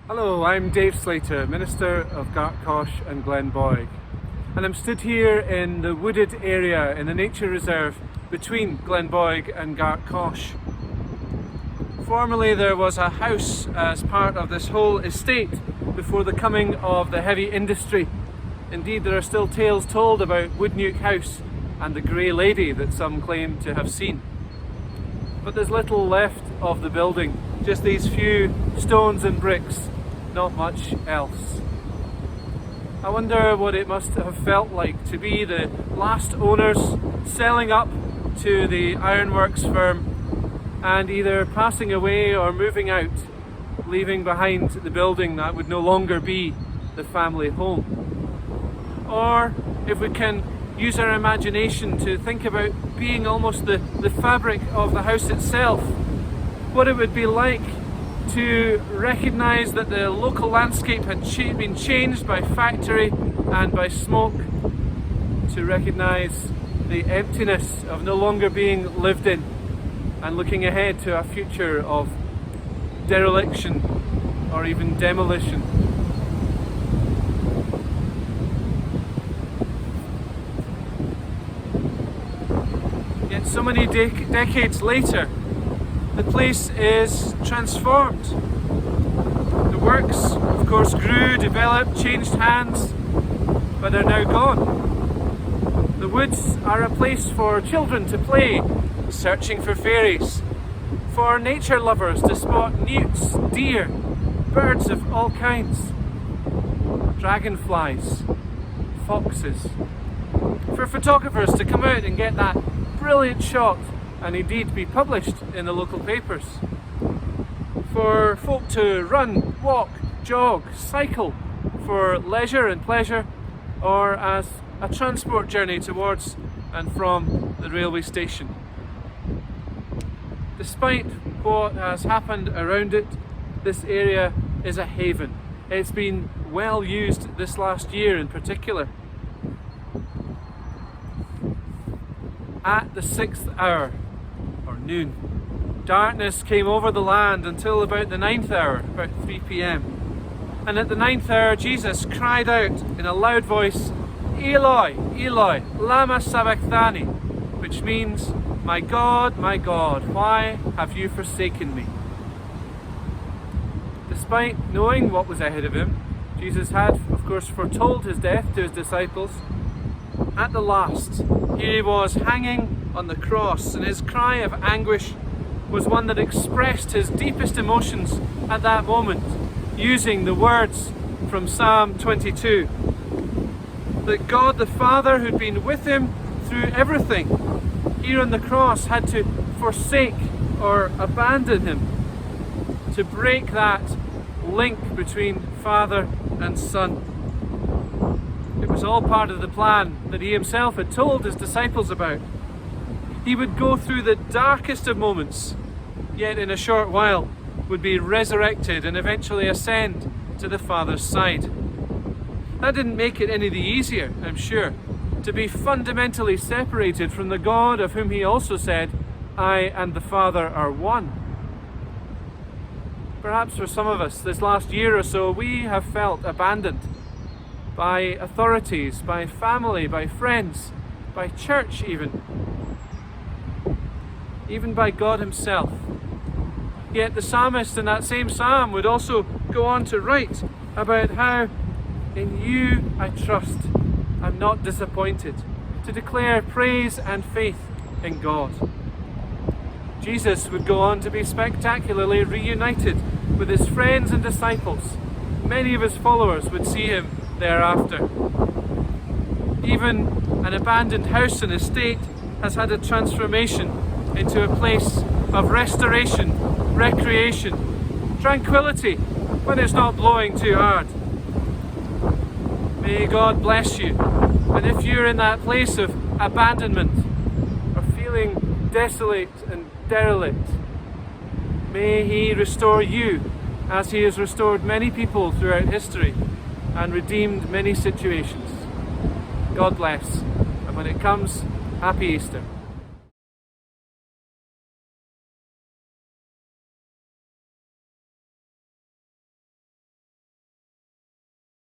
Hello, I'm Dave Slater, Minister of Gartcosh and Glenboig, and I'm stood here in the wooded area in the nature reserve between Glenboig and Gartcosh. Formerly there was a house as part of this whole estate before the coming of the heavy industry. Indeed, there are still tales told about Woodnuke House and the Grey Lady that some claim to have seen. But there's little left of the building, just these few stones and bricks, not much else. I wonder what it must have felt like to be the last owners selling up to the ironworks firm and either passing away or moving out, leaving behind the building that would no longer be the family home. Or if we can use our imagination to think about being almost the fabric of the house itself, what it would be like to recognise that the local landscape had been changed by factory and by smoke, to recognise the emptiness of no longer being lived in, and looking ahead to a future of dereliction or even demolition. Yet so many decades later, the place is transformed. The works, of course, grew, developed, changed hands, but are now gone. The woods are a place for children to play, searching for fairies, for nature lovers to spot newts, deer, birds of all kinds, dragonflies, foxes, for photographers to come out and get that brilliant shot and indeed be published in the local papers, for folk to run, walk, jog, cycle for leisure and pleasure, or as a transport journey towards and from the railway station. Despite what has happened around it, this area is a haven. It's been well used this last year in particular. At the 6th hour, or noon, darkness came over the land until about the 9th hour, about 3 p.m. And at the 9th hour, Jesus cried out in a loud voice, "Eloi, Eloi, lama sabachthani," which means, my God, why have you forsaken me?" Despite knowing what was ahead of him, Jesus had, of course, foretold his death to his disciples. At the last, here he was hanging on the cross, and his cry of anguish was one that expressed his deepest emotions at that moment, using the words from Psalm 22. That God the Father, who'd been with him through everything, here on the cross had to forsake or abandon him, to break that link between Father and Son. It was all part of the plan that he himself had told his disciples about. He would go through the darkest of moments, yet in a short while would be resurrected and eventually ascend to the Father's side. That didn't make it any the easier, I'm sure, to be fundamentally separated from the God of whom he also said, "I and the Father are one." Perhaps for some of us this last year or so, we have felt abandoned by authorities, by family, by friends, by church even by God himself. Yet the psalmist in that same psalm would also go on to write about how "in you I trust, I'm not disappointed," to declare praise and faith in God. Jesus would go on to be spectacularly reunited with his friends and disciples. Many of his followers would see him thereafter. Even an abandoned house and estate has had a transformation into a place of restoration, recreation, tranquility when it's not blowing too hard. May God bless you. And if you're in that place of abandonment or feeling desolate and derelict, may he restore you as he has restored many people throughout history and redeemed many situations. God bless. And when it comes, happy Easter.